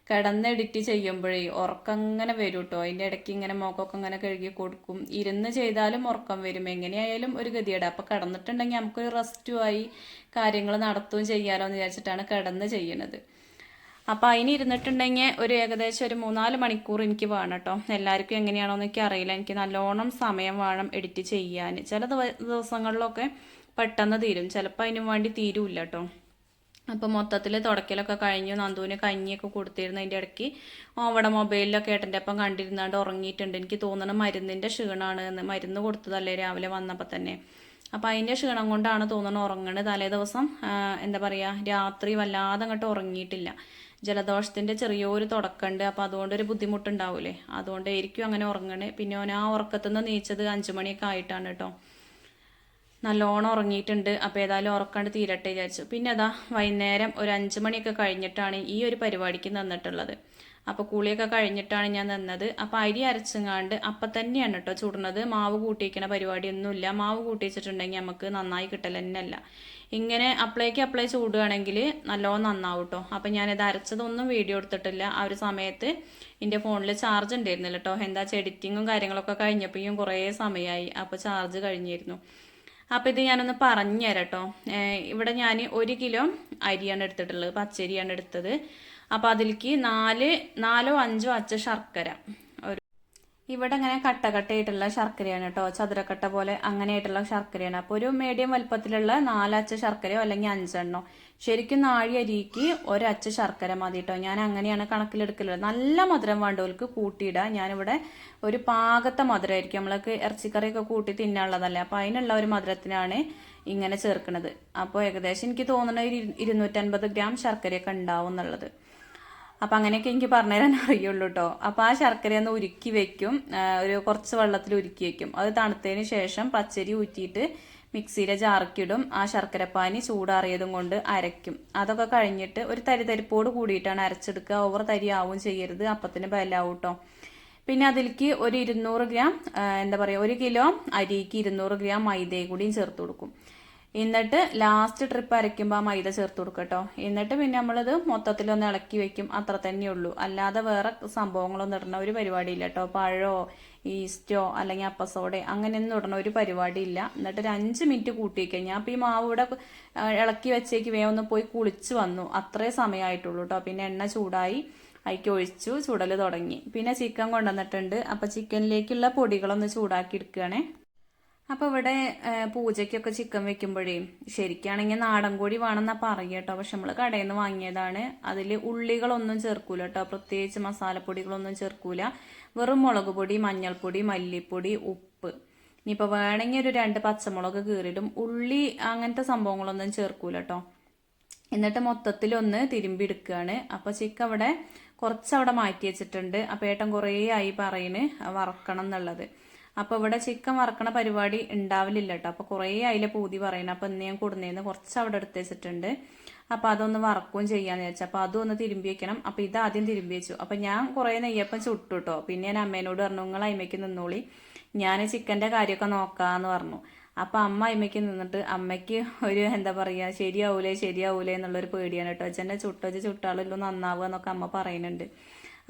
Speaker 1: കിടന്ന് എഡിറ്റ് ചെയ്യുമ്പോഴേ ഉറക്കങ്ങനെ വരും കേട്ടോ. അതിൻ്റെ ഇടയ്ക്ക് ഇങ്ങനെ മുഖമൊക്കെ ഇങ്ങനെ കഴുകി കൊടുക്കും. ഇരുന്ന് ചെയ്താലും ഉറക്കം വരും. എങ്ങനെയായാലും ഒരു ഗതിയുടെ. അപ്പം കിടന്നിട്ടുണ്ടെങ്കിൽ നമുക്കൊരു റെസ്റ്റുമായി കാര്യങ്ങൾ നടത്തുകയും ചെയ്യാലോ എന്ന് വിചാരിച്ചിട്ടാണ് കിടന്ന് ചെയ്യണത്. അപ്പോൾ അതിന് ഇരുന്നിട്ടുണ്ടെങ്കിൽ ഒരു ഏകദേശം ഒരു 3-4 മണിക്കൂർ എനിക്ക് വേണം കേട്ടോ. എല്ലാവർക്കും എങ്ങനെയാണോ എന്ന് എനിക്ക് അറിയില്ല. എനിക്ക് നല്ലോണം സമയം വേണം എഡിറ്റ് ചെയ്യാൻ. ചില ദിവസങ്ങളിലൊക്കെ പെട്ടെന്ന് തീരും, ചിലപ്പോൾ അതിനും വേണ്ടി തീരുമില്ല കേട്ടോ. അപ്പോൾ മൊത്തത്തിൽ തുടക്കലൊക്കെ കഴിഞ്ഞു. നന്ദുവിന് കഞ്ഞിയൊക്കെ കൊടുത്തിരുന്നു. അതിൻ്റെ ഇടയ്ക്ക് അവിടെ മൊബൈലിലൊക്കെ ഏട്ടൻ്റെ ഒപ്പം കണ്ടിരുന്നാണ്ട് ഉറങ്ങിയിട്ടുണ്ട്. എനിക്ക് തോന്നുന്നത് മരുന്നിൻ്റെ ക്ഷീണമാണ് എന്ന്. മരുന്ന് കൊടുത്തതല്ലേ രാവിലെ വന്നപ്പോൾ തന്നെ. അപ്പോൾ അതിൻ്റെ ക്ഷീണം കൊണ്ടാണ് തോന്നുന്നത് ഉറങ്ങണത്. തലേ ദിവസം എന്താ പറയുക, രാത്രി വല്ലാതെ അങ്ങോട്ട് ഉറങ്ങിയിട്ടില്ല. ജലദോഷത്തിൻ്റെ ചെറിയൊരു തുടക്കമുണ്ട്. അപ്പോൾ അതുകൊണ്ടൊരു ബുദ്ധിമുട്ടുണ്ടാവില്ലേ, അതുകൊണ്ടായിരിക്കും അങ്ങനെ ഉറങ്ങണേ. പിന്നെ ഓൻ ആ ഉറക്കത്തുനിന്ന് നീച്ചത് 5 മണിയൊക്കെ ആയിട്ടാണ് കേട്ടോ. നല്ലോണം ഉറങ്ങിയിട്ടുണ്ട്. അപ്പോൾ ഏതായാലും ഉറക്കാണ്ട് തീരട്ടെ വിചാരിച്ചു. പിന്നെ അതാ വൈകുന്നേരം ഒരു 5 മണിയൊക്കെ കഴിഞ്ഞിട്ടാണ് ഈ ഒരു പരിപാടിക്ക് നിന്നിട്ടുള്ളത്. അപ്പോൾ കുളിയൊക്കെ കഴിഞ്ഞിട്ടാണ് ഞാൻ നിന്നത്. അപ്പോൾ അരി അരച്ചങ്ങാണ്ട് അപ്പം തന്നെയാണ് കേട്ടോ ചുടുന്നത്. മാവ് കൂട്ടിയിക്കണ പരിപാടിയൊന്നുമില്ല. മാവ് കൂട്ടി വെച്ചിട്ടുണ്ടെങ്കിൽ നമുക്ക് നന്നായി കിട്ടൽ തന്നെയല്ല. ഇങ്ങനെ അപ്ലൈ ചൂടുകയാണെങ്കിൽ നല്ലോണം നന്നാവും കേട്ടോ. അപ്പം ഞാനിത് അരച്ചതൊന്നും വീഡിയോ എടുത്തിട്ടില്ല. ആ ഒരു സമയത്ത് എൻ്റെ ഫോണിൽ ചാർജ് ഉണ്ടായിരുന്നില്ല കേട്ടോ. എന്താ എഡിറ്റിങ്ങും കാര്യങ്ങളൊക്കെ കഴിഞ്ഞപ്പോഴും കുറേ സമയമായി. അപ്പോൾ ചാർജ് കഴിഞ്ഞിരുന്നു. അപ്പോൾ ഇത് ഞാനൊന്ന് പറഞ്ഞു തരാം കേട്ടോ. ഇവിടെ ഞാൻ 1 കിലോ അരിയാണ് എടുത്തിട്ടുള്ളത്, പച്ചരിയാണ് എടുത്തത്. അപ്പോൾ അതിലേക്ക് 4-5 അച്ച ശർക്കര. ഇവിടെ ഇങ്ങനെ കട്ടയായിട്ടുള്ള ശർക്കരയാണ് കേട്ടോ, ചതുരക്കട്ട പോലെ അങ്ങനെയായിട്ടുള്ള ശർക്കരയാണ്. അപ്പോൾ ഒരു മീഡിയം വലുപ്പത്തിലുള്ള 4 അച്ച ശർക്കരയോ അല്ലെങ്കിൽ 5 എണ്ണോ. ശരിക്കും നാഴി അരിക്ക് 1 അച്ച ശർക്കര മതി കേട്ടോ. ഞാൻ അങ്ങനെയാണ് കണക്കിലെടുക്കലുള്ളത്. നല്ല മധുരം വേണ്ടവർക്ക് കൂട്ടിയിടുക. ഞാനിവിടെ ഒരു പാകത്തെ മധുരമായിരിക്കും, നമ്മൾക്ക് ഇറച്ചിക്കറിയൊക്കെ കൂട്ടി തിന്നാനുള്ളതല്ലേ. അപ്പോൾ അതിനുള്ള ഒരു മധുരത്തിനാണ് ഇങ്ങനെ ചേർക്കുന്നത്. അപ്പോൾ ഏകദേശം എനിക്ക് തോന്നുന്നത് 250 ഗ്രാം ശർക്കരയൊക്കെ ഉണ്ടാവും എന്നുള്ളത്. അപ്പം അങ്ങനെയൊക്കെ എനിക്ക് പറഞ്ഞുതരാൻ അറിയുള്ളൂ കേട്ടോ. അപ്പോൾ ആ ശർക്കര ഒന്ന് ഉരുക്കി വെക്കും, ഒരു കുറച്ച് വെള്ളത്തിൽ ഉരുക്കി വെക്കും. അത് തണുത്തതിന് ശേഷം പച്ചരി ഊറ്റിയിട്ട് മിക്സിയിലെ ജാർക്കിടും. ആ ശർക്കരപ്പാനി ചൂടാറിയതും കൊണ്ട് അരയ്ക്കും. അതൊക്കെ കഴിഞ്ഞിട്ട് ഒരു തരിതരിപ്പോട് കൂടിയിട്ടാണ് അരച്ചെടുക്കുക. ഓവർ തരി ആവും ചെയ്യരുത്, അപ്പത്തിന് ബലാവും കേട്ടോ. പിന്നെ അതിലേക്ക് ഒരു 200 ഗ്രാം എന്താ പറയുക, 1 കിലോ അരിക്ക് 200 ഗ്രാം മൈദയും കൂടിയും ചേർത്ത് കൊടുക്കും. എന്നിട്ട് ലാസ്റ്റ് ട്രിപ്പ് അരയ്ക്കുമ്പോൾ ആ മൈദ ചേർത്ത് കൊടുക്കുക കേട്ടോ. എന്നിട്ട് പിന്നെ നമ്മളിത് മൊത്തത്തിലൊന്ന് ഇളക്കി വെക്കും, അത്ര തന്നെയുള്ളൂ. അല്ലാതെ വേറെ സംഭവങ്ങളൊന്നും ഇടണ ഒരു പരിപാടിയില്ല കേട്ടോ. പഴമോ ഈസ്റ്റോ അല്ലെങ്കിൽ അപ്പസോഡയോ അങ്ങനെയൊന്നും ഇടണ ഒരു പരിപാടിയില്ല. എന്നിട്ട് ഒരു 5 മിനിറ്റ് കൂട്ടി കഴിഞ്ഞാൽ അപ്പോൾ ഈ മാവ് ഇവിടെ ഇളക്കി വെച്ചേക്ക് വേഗം ഒന്ന് പോയി കുളിച്ച് വന്നു. അത്രേ സമയമായിട്ടുള്ളൂ കേട്ടോ. പിന്നെ എണ്ണ ചൂടായി അതിലേക്ക് ഒഴിച്ചു, ചുടൽ തുടങ്ങി. പിന്നെ ചിക്കൻ കൊണ്ടുവന്നിട്ടുണ്ട്. അപ്പോൾ ചിക്കനിലേക്കുള്ള പൊടികളൊന്ന് ചൂടാക്കി എടുക്കുകയാണേ. അപ്പോൾ ഇവിടെ പൂജയ്ക്കൊക്കെ ചിക്കൻ വെക്കുമ്പോഴേ ശരിക്കാണെങ്കിൽ നാടൻ കോഴി വേണമെന്നാണ് പറയുക കേട്ടോ. പക്ഷെ നമ്മൾ കടയിൽ നിന്ന് വാങ്ങിയതാണ്. അതിൽ ഉള്ളികളൊന്നും ചേർക്കൂല കേട്ടോ, പ്രത്യേകിച്ച് മസാലപ്പൊടികളൊന്നും ചേർക്കൂല. വെറും മുളക് പൊടി, മഞ്ഞൾപ്പൊടി, മല്ലിപ്പൊടി, ഉപ്പ്, ഇനിയിപ്പോൾ വേണമെങ്കിൽ ഒരു 2 പച്ചമുളക് കീറിയിടും. ഉള്ളി അങ്ങനത്തെ സംഭവങ്ങളൊന്നും ചേർക്കൂല കേട്ടോ. എന്നിട്ട് മൊത്തത്തിലൊന്ന് തിരുമ്പി എടുക്കുകയാണ്. അപ്പോൾ ചിക്കൻ അവിടെ കുറച്ചവിടെ മാറ്റി വെച്ചിട്ടുണ്ട്. അപ്പോൾ ഏട്ടൻ കുറേ ആയി പറയുന്നു വറക്കണം എന്നുള്ളത്. അപ്പോൾ ഇവിടെ ചിക്കൻ വറക്കണ പരിപാടി ഉണ്ടാവില്ല കേട്ടോ. അപ്പോൾ കുറേ അതിലെ പൂതി പറയുന്നത്. അപ്പോൾ ഇന്ന് ഞാൻ കൊടുന്നേന്ന് കുറച്ച് അവിടെ എടുത്ത് വെച്ചിട്ടുണ്ട്. അപ്പോൾ അതൊന്ന് വറക്കുകയും ചെയ്യാന്ന് വെച്ചാൽ അപ്പോൾ അതും ഒന്ന് തിരുമ്പി വെക്കണം. അപ്പോൾ ഇതാദ്യം തിരുമ്പി വെച്ചു. അപ്പോൾ ഞാൻ കുറേ നെയ്യപ്പം ചുട്ടു കേട്ടോ. പിന്നെ ഞാൻ അമ്മേനോട് പറഞ്ഞു നിങ്ങൾ അയിമയ്ക്ക് നിന്നോളി, ഞാൻ ചിക്കൻ്റെ കാര്യമൊക്കെ നോക്കാമെന്ന് പറഞ്ഞു. അപ്പം അമ്മ അമ്മയ്ക്ക് നിന്നിട്ട് അമ്മയ്ക്ക് ഒരു എന്താ പറയുക ശരിയാവൂലേ എന്നുള്ളൊരു പേടിയാണ് കേട്ടോ. അച്ഛൻ്റെ ചുട്ടാളല്ലോ നന്നാവുക എന്നൊക്കെ അമ്മ പറയുന്നുണ്ട്.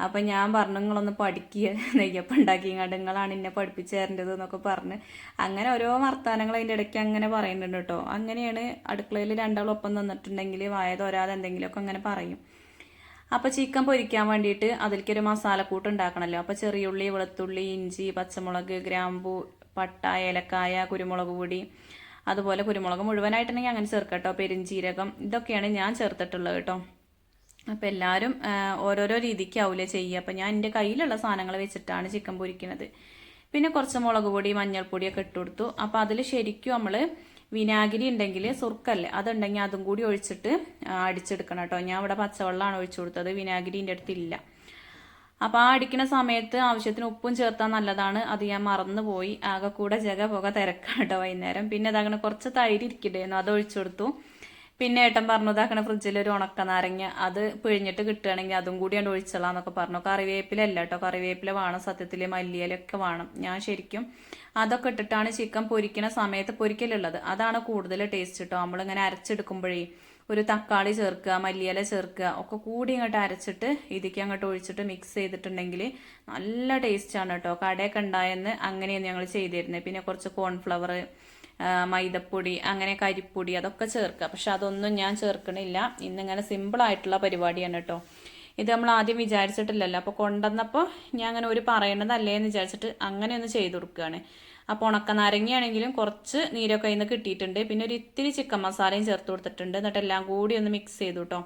Speaker 1: അപ്പം ഞാൻ പറഞ്ഞു നിങ്ങളൊന്ന് പഠിക്കുക, നെയ്യപ്പം ഉണ്ടാക്കിങ്ങാണ്ട് നിങ്ങളാണ് എന്നെ പഠിപ്പിച്ചു തരേണ്ടത് എന്നൊക്കെ പറഞ്ഞ് അങ്ങനെ ഓരോ വർത്താനങ്ങൾ അതിൻ്റെ ഇടയ്ക്ക് അങ്ങനെ പറയുന്നുണ്ട് കേട്ടോ. അങ്ങനെയാണ് അടുക്കളയിൽ രണ്ടാളൊപ്പം നിന്നിട്ടുണ്ടെങ്കിൽ വായ തോരാതെ എന്തെങ്കിലുമൊക്കെ അങ്ങനെ പറയും. അപ്പോൾ ചിക്കൻ പൊരിക്കാൻ വേണ്ടിയിട്ട് അതിലേക്കൊരു മസാലക്കൂട്ട് ഉണ്ടാക്കണമല്ലോ. അപ്പോൾ ചെറിയുള്ളി, വെളുത്തുള്ളി, ഇഞ്ചി, പച്ചമുളക്, ഗ്രാമ്പൂ, പട്ട, ഏലക്കായ, കുരുമുളക് പൊടി, അതുപോലെ കുരുമുളക് മുഴുവനായിട്ടുണ്ടെങ്കിൽ അങ്ങനെ ചേർക്കട്ടോ, പെരുംജീരകം, ഇതൊക്കെയാണ് ഞാൻ ചേർത്തിട്ടുള്ളത് കേട്ടോ. അപ്പോൾ എല്ലാവരും ഓരോരോ രീതിക്കാവൂലേ ചെയ്യുക. അപ്പോൾ ഞാൻ എൻ്റെ കയ്യിലുള്ള സാധനങ്ങൾ വെച്ചിട്ടാണ് ചിക്കൻ പൊരിക്കുന്നത്. പിന്നെ കുറച്ച് മുളക് പൊടി, മഞ്ഞൾപ്പൊടിയൊക്കെ ഇട്ട് കൊടുത്തു. അപ്പോൾ അതിൽ ശരിക്കും നമ്മൾ വിനാഗിരി ഉണ്ടെങ്കിൽ സുർക്കല്ലേ അതുണ്ടെങ്കിൽ അതും കൂടി ഒഴിച്ചിട്ട് അടിച്ചെടുക്കണം കേട്ടോ. ഞാൻ ഇവിടെ പച്ചവെള്ളമാണ് ഒഴിച്ചു കൊടുത്തത്, വിനാഗിരിൻ്റെ അടുത്തില്ല. അപ്പോൾ ആ അടിക്കുന്ന സമയത്ത് ആവശ്യത്തിന് ഉപ്പും ചേർത്താൽ നല്ലതാണ്. അത് ഞാൻ മറന്നു പോയി. ആകെ കൂടെ പോക തിരക്കാണ് കേട്ടോ വൈകുന്നേരം. പിന്നെ അതങ്ങനെ കുറച്ച് തൈര് ഇരിക്കണ്ടായിരുന്നു, അത് ഒഴിച്ചു കൊടുത്തു. പിന്നെ ഏട്ടൻ പറഞ്ഞു ഇതാക്കണ ഫ്രിഡ്ജിൽ ഒരു ഉണക്ക നാരങ്ങ അത് പിഴിഞ്ഞിട്ട് കിട്ടുകയാണെങ്കിൽ അതും കൂടിയാണ് ഒഴിച്ചളാന്നൊക്കെ പറഞ്ഞു. കറിവേപ്പില അല്ല കേട്ടോ, കറിവേപ്പില വേണം സത്യത്തിൽ, മല്ലിയിലൊക്കെ വേണം. ഞാൻ ശരിക്കും അതൊക്കെ ഇട്ടിട്ടാണ് ചിക്കൻ പൊരിക്കുന്ന സമയത്ത് പൊരിക്കലുള്ളത്. അതാണ് കൂടുതൽ ടേസ്റ്റ് കേട്ടോ. നമ്മളിങ്ങനെ അരച്ചെടുക്കുമ്പോഴേ ഒരു തക്കാളി ചേർക്കുക, മല്ലിയില ചേർക്കുക ഒക്കെ കൂടി ഇങ്ങോട്ട് അരച്ചിട്ട് ഇതിക്ക് അങ്ങോട്ട് ഒഴിച്ചിട്ട് മിക്സ് ചെയ്തിട്ടുണ്ടെങ്കിൽ നല്ല ടേസ്റ്റാണ് കേട്ടോ. കടയൊക്കെ ഉണ്ടായെന്ന് അങ്ങനെയാണ് ഞങ്ങൾ ചെയ്തിരുന്നത്. പിന്നെ കുറച്ച് കോൺഫ്ലവർ, മൈദപ്പൊടി, അങ്ങനെ കരിപ്പൊടി അതൊക്കെ ചേർക്കുക. പക്ഷെ അതൊന്നും ഞാൻ ചേർക്കണില്ല. ഇന്നിങ്ങനെ സിമ്പിളായിട്ടുള്ള പരിപാടിയാണ് കേട്ടോ. ഇത് നമ്മൾ ആദ്യം വിചാരിച്ചിട്ടില്ലല്ലോ. അപ്പോൾ കൊണ്ടുവന്നപ്പോൾ ഞാൻ അങ്ങനെ ഒരു പറയണതല്ലേ എന്ന് വിചാരിച്ചിട്ട് അങ്ങനെ ഒന്ന് ചെയ്ത് കൊടുക്കുകയാണ്. അപ്പോൾ ഉണക്ക നാരങ്ങയാണെങ്കിലും കുറച്ച് നീരൊക്കെ അതിൽ നിന്ന് കിട്ടിയിട്ടുണ്ട്. പിന്നെ ഒരു ഇത്തിരി ചിക്കൻ മസാലയും ചേർത്ത് കൊടുത്തിട്ടുണ്ട്. എന്നിട്ട് എല്ലാം കൂടി ഒന്ന് മിക്സ് ചെയ്തു കേട്ടോ.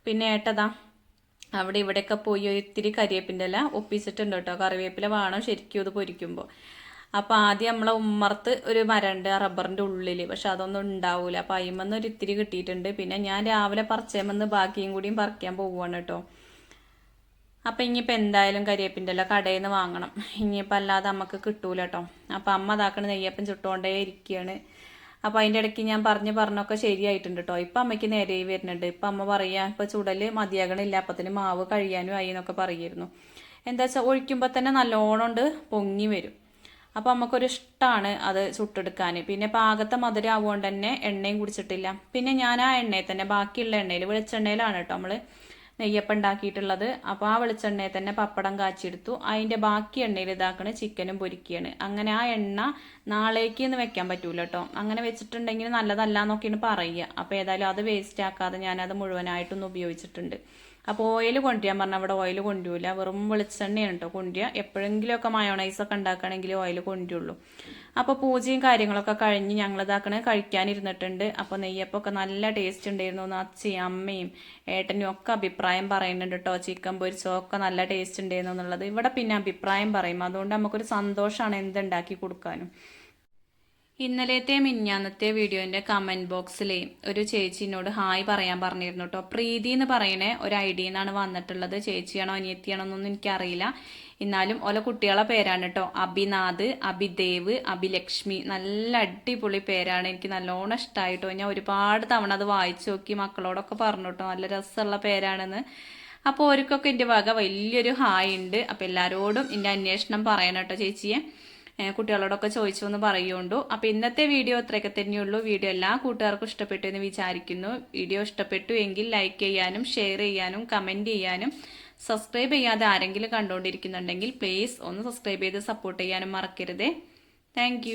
Speaker 1: പിന്നെ ഏട്ടതാ അവിടെ ഇവിടെയൊക്കെ പോയി ഒരു ഇത്തിരി കരിവേപ്പിൻ്റെ ഇല ഒപ്പിച്ചിട്ടുണ്ട് കേട്ടോ. കറിവേപ്പില വേണം ശരിക്കും ഇത് പൊരിക്കുമ്പോൾ. അപ്പോൾ ആദ്യം നമ്മളെ ഉമ്മർത്ത് ഒരു മരണ്ട് റബ്ബറിൻ്റെ ഉള്ളിൽ, പക്ഷെ അതൊന്നും ഉണ്ടാവൂല. അപ്പോൾ അതിമെന്ന് ഒരു ഇത്തിരി കിട്ടിയിട്ടുണ്ട്. പിന്നെ ഞാൻ രാവിലെ പറിച്ചേമെന്ന് ബാക്കിയും കൂടിയും പറിക്കാൻ പോവുകയാണ് കേട്ടോ. അപ്പം ഇനിയിപ്പോൾ എന്തായാലും കരിവേപ്പിൻ്റെ ഇല കടയിൽ നിന്ന് വാങ്ങണം. ഇനിയിപ്പോൾ അല്ലാതെ നമുക്ക് കിട്ടൂല കേട്ടോ. അപ്പം അമ്മ അതാക്കണ നെയ്യപ്പം ചുട്ടുകൊണ്ടേ ഇരിക്കുകയാണ്. അപ്പോൾ അതിൻ്റെ ഇടയ്ക്ക് ഞാൻ പറഞ്ഞൊക്കെ ശരിയായിട്ടുണ്ട് കേട്ടോ. ഇപ്പം അമ്മയ്ക്ക് നേരെ വരുന്നുണ്ട്. ഇപ്പം അമ്മ പറയുക ഇപ്പോൾ ചുടൽ മതിയാകണില്ല, അപ്പത്തിന് മാവ് കഴിയാനും ആയി എന്നൊക്കെ പറയായിരുന്നു. എന്താ വെച്ചാൽ ഒഴിക്കുമ്പോൾ തന്നെ നല്ലോണം കൊണ്ട് പൊങ്ങി വരും. അപ്പോൾ നമുക്കൊരു ഇഷ്ടമാണ് അത് ചുട്ടെടുക്കാൻ. പിന്നെ പാകത്തെ മധുരം ആവുകൊണ്ട് തന്നെ എണ്ണയും കുടിച്ചിട്ടില്ല. പിന്നെ ഞാൻ ആ എണ്ണയിൽ തന്നെ ബാക്കിയുള്ള എണ്ണയിൽ വെളിച്ചെണ്ണയിലാണ് കേട്ടോ നമ്മൾ നെയ്യപ്പം ഉണ്ടാക്കിയിട്ടുള്ളത്. അപ്പോൾ ആ വെളിച്ചെണ്ണയിൽ തന്നെ പപ്പടം കാച്ചിയെടുത്തു. അതിൻ്റെ ബാക്കി എണ്ണയിൽ ഇതാക്കണ ചിക്കനും പൊരിക്കുകയാണ്. അങ്ങനെ ആ എണ്ണ നാളേക്ക് ഒന്ന് വെക്കാൻ പറ്റൂല കേട്ടോ. അങ്ങനെ വെച്ചിട്ടുണ്ടെങ്കിൽ നല്ലതല്ല എന്നൊക്കെയാണ് പറയുക. അപ്പോൾ ഏതായാലും അത് വേസ്റ്റ് ആക്കാതെ ഞാനത് മുഴുവനായിട്ടൊന്ന് ഉപയോഗിച്ചിട്ടുണ്ട്. അപ്പോൾ ഓയിൽ കൊണ്ടുവരാൻ പറഞ്ഞാൽ അവിടെ ഓയിൽ കൊണ്ടുവരില്ല, വെറും വെളിച്ചെണ്ണയാണ് കേട്ടോ കൊണ്ടുവരിക. എപ്പോഴെങ്കിലുമൊക്കെ മയോണൈസൊക്കെ ഉണ്ടാക്കുകയാണെങ്കിൽ ഓയിൽ കൊണ്ടുവരുള്ളൂ. അപ്പോൾ പൂജയും കാര്യങ്ങളൊക്കെ കഴിഞ്ഞ് ഞങ്ങളിതാക്കണ കഴിക്കാനിരുന്നിട്ടുണ്ട്. അപ്പോൾ നെയ്യപ്പൊക്കെ നല്ല ടേസ്റ്റ് ഉണ്ടായിരുന്നു എന്ന് അച്ഛയും അമ്മയും ഏട്ടനും ഒക്കെ അഭിപ്രായം പറയുന്നുണ്ട് കേട്ടോ. ചിക്കൻ പൊരിച്ചൊക്കെ നല്ല ടേസ്റ്റ് ഉണ്ടായിരുന്നു എന്നുള്ളത് ഇവിടെ പിന്നെ അഭിപ്രായം പറയും. അതുകൊണ്ട് നമുക്കൊരു സന്തോഷമാണ് എന്തുണ്ടാക്കി കൊടുക്കാനും. ഇന്നലത്തെ മിഞ്ഞാന്നത്തെ വീഡിയോൻ്റെ കമൻറ്റ് ബോക്സിൽ ഒരു ചേച്ചിനോട് ഹായ് പറയാൻ പറഞ്ഞിരുന്നു കേട്ടോ. പ്രീതി എന്ന് പറയണേ ഒരു ഐഡിയിൽ നിന്നാണ് വന്നിട്ടുള്ളത്. ചേച്ചിയാണോ അനിയത്തിയാണോ എന്നൊന്നും എനിക്കറിയില്ല. എന്നാലും ഓരോ കുട്ടികളെ പേരാണ് കേട്ടോ. അഭിനാഥ്, അഭിദേവ്, അഭിലക്ഷ്മി, നല്ല അടിപൊളി പേരാണ്. എനിക്ക് നല്ലോണം ഇഷ്ടമായിട്ടോ. ഞാൻ ഒരുപാട് തവണ അത് വായിച്ചു നോക്കി, മക്കളോടൊക്കെ പറഞ്ഞു കേട്ടോ നല്ല രസമുള്ള പേരാണെന്ന്. അപ്പോൾ ഓർക്കൊക്കെ എൻ്റെ വക വലിയൊരു ഹായ് ഉണ്ട്. അപ്പോൾ എല്ലാവരോടും എൻ്റെ അന്വേഷണം പറയണം കേട്ടോ ചേച്ചിയെ. കുട്ടികളോടൊക്കെ ചോദിച്ചു എന്ന് പറയുകൊണ്ടു. അപ്പോൾ ഇന്നത്തെ വീഡിയോ ഇത്രയൊക്കെ തന്നെയുള്ളൂ. വീഡിയോ എല്ലാ കൂട്ടുകാർക്കും ഇഷ്ടപ്പെട്ടു എന്ന് വിചാരിക്കുന്നു. വീഡിയോ ഇഷ്ടപ്പെട്ടു എങ്കിൽ ലൈക്ക് ചെയ്യാനും ഷെയർ ചെയ്യാനും കമൻറ്റ് ചെയ്യാനും സബ്സ്ക്രൈബ് ചെയ്യാതെ ആരെങ്കിലും കണ്ടുകൊണ്ടിരിക്കുന്നുണ്ടെങ്കിൽ പ്ലീസ് ഒന്ന് സബ്സ്ക്രൈബ് ചെയ്ത് സപ്പോർട്ട് ചെയ്യാനും മറക്കരുതേ. താങ്ക്